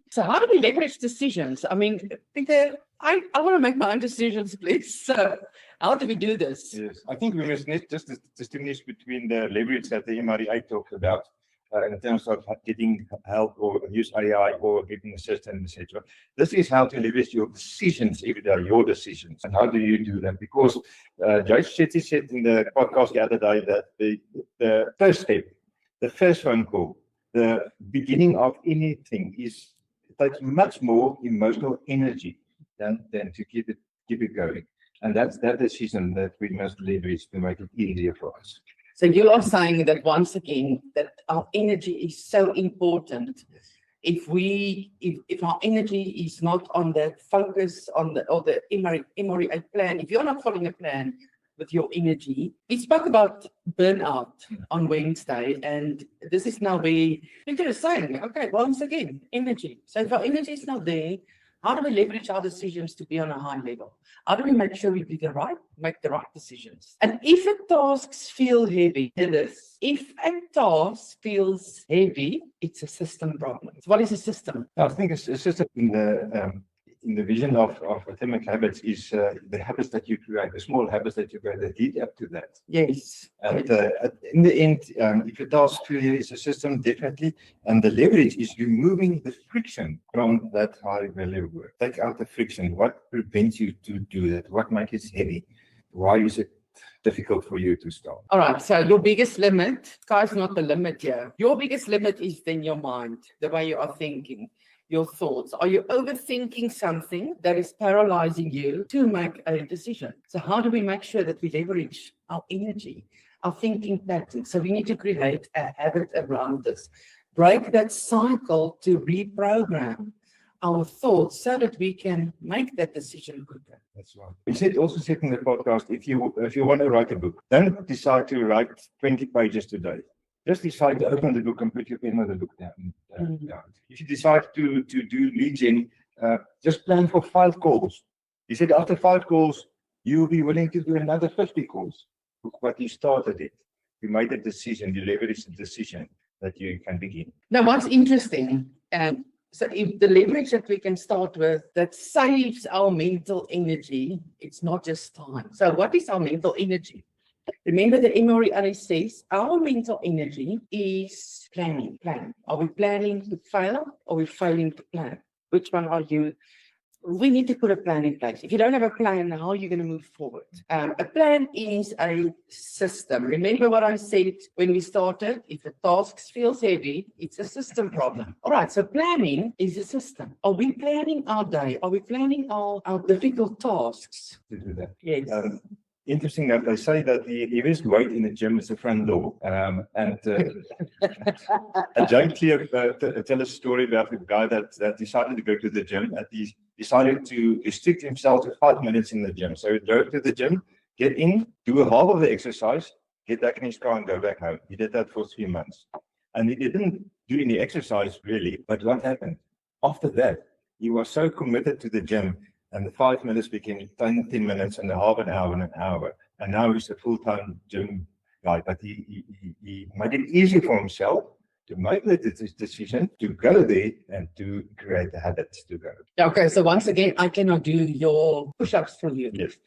So how do we leverage decisions? I mean, Peter, I want to make my own decisions, please. So how do we do this? Yes, I think we must just distinguish between the leverage that the MREI talked about in terms of getting help or use AI or getting assistance, etc. This is how to leverage your decisions every day, your decisions. And how do you do that? Because Joyce Shetty said in the podcast the other day that the first step, the first phone call, the beginning of anything takes much more emotional energy than to keep it going. And that's that decision that we must leverage to make it easier for us. So you are saying that once again, that our energy is so important. If our energy is not on the focus on the MREA plan, if you're not following a plan with your energy, we spoke about burnout on Wednesday, and this is now where Peter is saying, okay, once again, energy. So if our energy is not there, how do we leverage our decisions to be on a high level? How do we make sure we make the right decisions? And if a task feels heavy, if a task feels heavy, it's a system problem. So what is a system? I think it's a system in the vision of atomic habits is the habits that you create, the small habits that you create that lead up to that. Yes. And in the end, if a task failure is a system, definitely, and the leverage is removing the friction from that high value work. Take out the friction. What prevents you to do that? What makes it heavy? Why is it difficult for you to start? All right. So your biggest limit, sky's not the limit here. Your biggest limit is then your mind, the way you are thinking. Your thoughts. Are you overthinking something that is paralyzing you to make a decision? So how do we make sure that we leverage our energy, our thinking pattern? So we need to create a habit around this. Break that cycle to reprogram our thoughts so that we can make that decision quicker. That's right. We also said in the podcast, if you want to write a book, don't decide to write 20 pages today. Just decide to open the book and put your pen on the book down. If you decide to do lead gen, just plan for 5 calls. He said after 5 calls, you'll be willing to do another 50 calls. But you started it. You made a decision. You leveraged the decision that you can begin. Now, what's interesting, so if the leverage that we can start with that saves our mental energy, it's not just time. So what is our mental energy? Remember the MREA says our mental energy is planning. Are we planning to fail or are we failing to plan? Which one are you? We need to put a plan in place. If you don't have a plan, how are you going to move forward? A plan is a system. Remember what I said when we started? If the task feels heavy, it's a system problem. All right, so planning is a system. Are we planning our day? Are we planning our difficult tasks? To do that. Yes. Interesting that they say that the heaviest weight in the gym is the front door. Jane Clear tell a story about a guy that decided to go to the gym, and he decided to restrict himself to 5 minutes in the gym. So he drove to the gym, get in, do a half of the exercise, get back in his car and go back home. He did that for 3 months. And he didn't do any exercise really. But what happened? After that, he was so committed to the gym, and the 5 minutes became 10 minutes and a half an hour and an hour. And now he's a full-time gym guy. But he made it easy for himself to make the decision to go there and to create the habits to go. Okay, so once again, I cannot do your push-ups for you. Yes.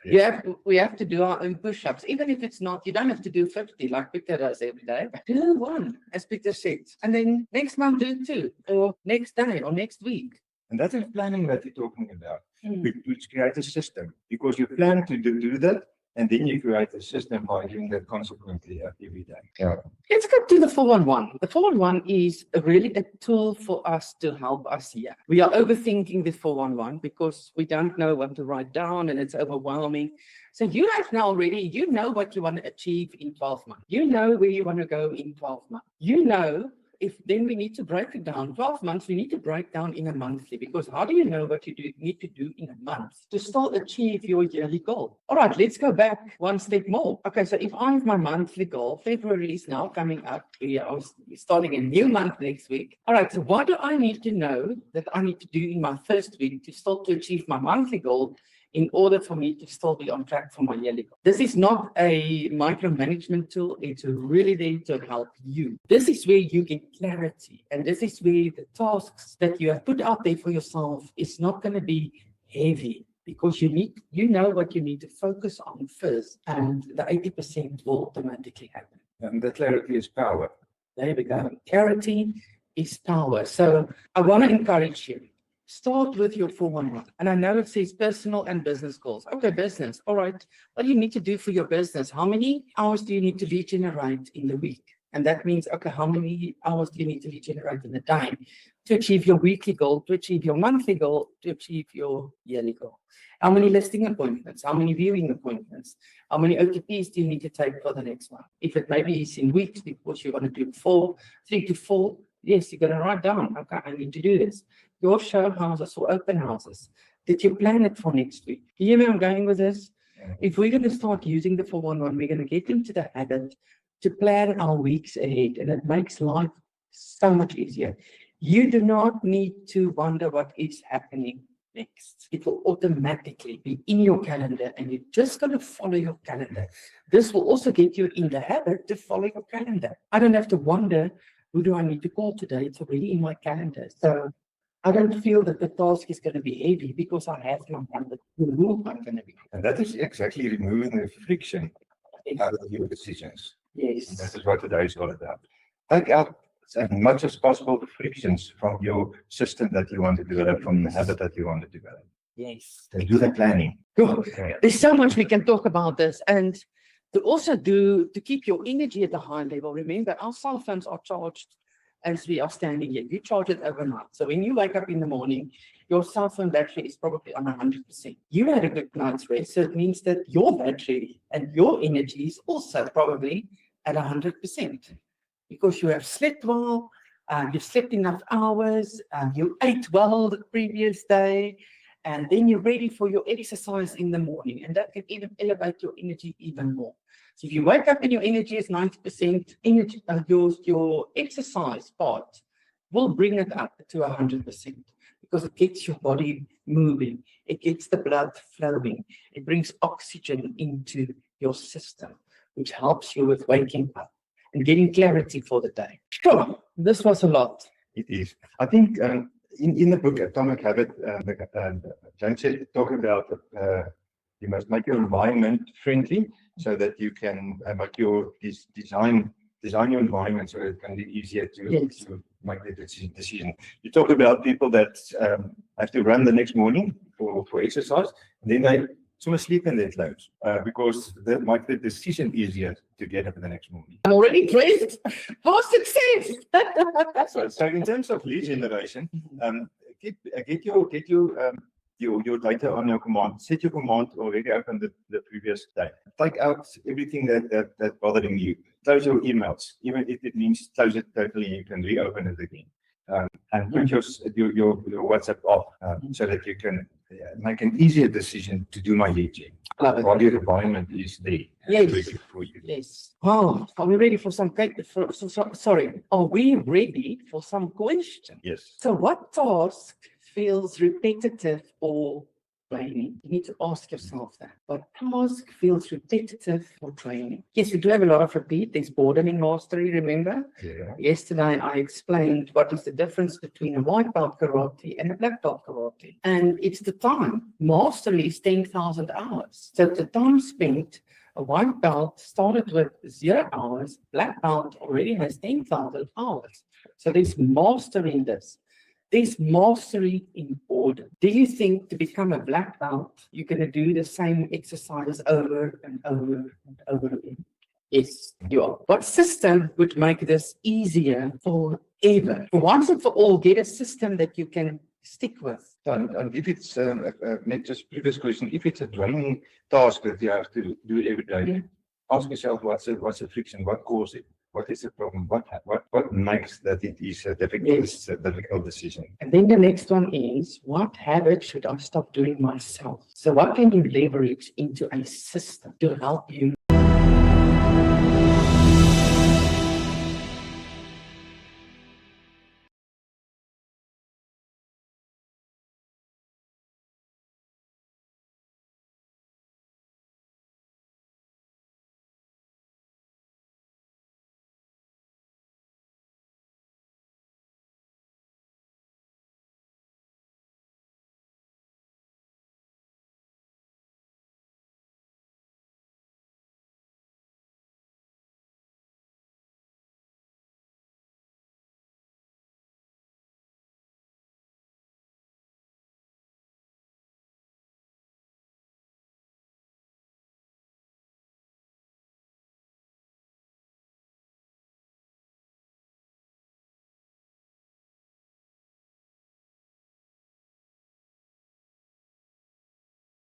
We have to do our own push-ups. Even if it's not, you don't have to do 50 like Victor does every day. Do 1, as Victor said. And then next month do 2, or next day, or next week. And that is planning that you're talking about. We create a system because you plan to do that, and then you create a system by doing that consequently every day. Yeah. Let's go to the 411. The 411 is really a tool for us to help us here. We are overthinking the 411 because we don't know what to write down and it's overwhelming. So you guys now already, you know what you want to achieve in 12 months. You know where you want to go in 12 months. You know if then we need to break it down. 12 months, we need to break down in a monthly, because how do you know what you need to do in a month to still achieve your yearly goal? All right, let's go back one step more. Okay, so if I have my monthly goal, February is now coming up. We're starting a new month next week. All right, so what do I need to know that I need to do in my first week to start to achieve my monthly goal in order for me to still be on track for my yearly goal. This is not a micromanagement tool. It's really there to help you. This is where you get clarity. And this is where the tasks that you have put out there for yourself is not going to be heavy, because you know what you need to focus on first, and the 80% will automatically happen. And the clarity is power. There we go. Clarity is power. So I want to encourage you. Start with your 411. And I know it says personal and business goals. Okay, business. All right. What do you need to do for your business? How many hours do you need to lead generate in the week? And that means, okay, how many hours do you need to lead generate in the day to achieve your weekly goal, to achieve your monthly goal, to achieve your yearly goal? How many listing appointments? How many viewing appointments? How many OTPs do you need to take for the next one? If it maybe is in weeks, because you're going to do 3 to 4, yes, you're going to write down, okay, I need to do this. Your show houses or open houses. Did you plan it for next week? You hear where I'm going with this? If we're going to start using the 411, we're going to get into the habit to plan our weeks ahead, and it makes life so much easier. You do not need to wonder what is happening next. It will automatically be in your calendar, and you're just going to follow your calendar. This will also get you in the habit to follow your calendar. I don't have to wonder, who do I need to call today? It's already in my calendar. So I don't feel that the task is going to be heavy because I have my calendar to move I'm going to be. And that is exactly removing the friction out of your decisions. Yes. And that is what today is all about. Take out as much as possible the frictions from your system that you want to develop, from the habit that you want to develop. Yes. And do the planning. Good. There's so much we can talk about this. And to keep your energy at a high level, remember our cell phones are charged as we are standing here. You charge it overnight. So when you wake up in the morning, your cell phone battery is probably on 100%. You had a good night's rest, so it means that your battery and your energy is also probably at 100%, because you have slept well, you've slept enough hours, you ate well the previous day, and then you're ready for your exercise in the morning, and that can even elevate your energy even more. So if you wake up and your energy is 90%, energy, your exercise part will bring it up to 100%, because it gets your body moving, it gets the blood flowing, it brings oxygen into your system, which helps you with waking up and getting clarity for the day. Sure, this was a lot. It is. I think in the book Atomic Habit, James said, talk about you must make your environment friendly so that you can make your design your environment so it can be easier to make the decision. You talk about people that have to run the next morning for exercise, and then they sleep in their clothes because that make the decision easier to get up the next morning. I'm already dressed for success. So in terms of lead generation, get your data on your command. Set your command already open the previous day. Take out everything that's bothering you. Close your emails, even if it means close it totally. You can reopen it again, and put your WhatsApp off so that you can make an easier decision to do my lead gen while your environment is there. Yes. For you. Yes. Oh, are we ready for some sorry? Are we ready for some questions? Yes. So, what task feels repetitive or draining? You need to ask yourself that. What task feels repetitive or draining? Yes, we do have a lot of repeat. There's boredom in mastery, remember? Yeah. Yesterday, I explained what is the difference between a white belt karate and a black belt karate. And it's the time. Mastery is 10,000 hours. So the time spent, a white belt started with 0 hours, black belt already has 10,000 hours. So there's mastery in this. There's mastery in boredom. Do you think to become a black belt, you're going to do the same exercises over and over and over again? Yes, you are. What system would make this easier forever? For once and for all, get a system that you can stick with. And if it's just previous question, if it's a draining task that you have to do every day, ask yourself what's the friction, what causes it? What is the problem? What makes that it is a difficult decision? And then the next one is, what habit should I stop doing myself? So what can you leverage into a system to help you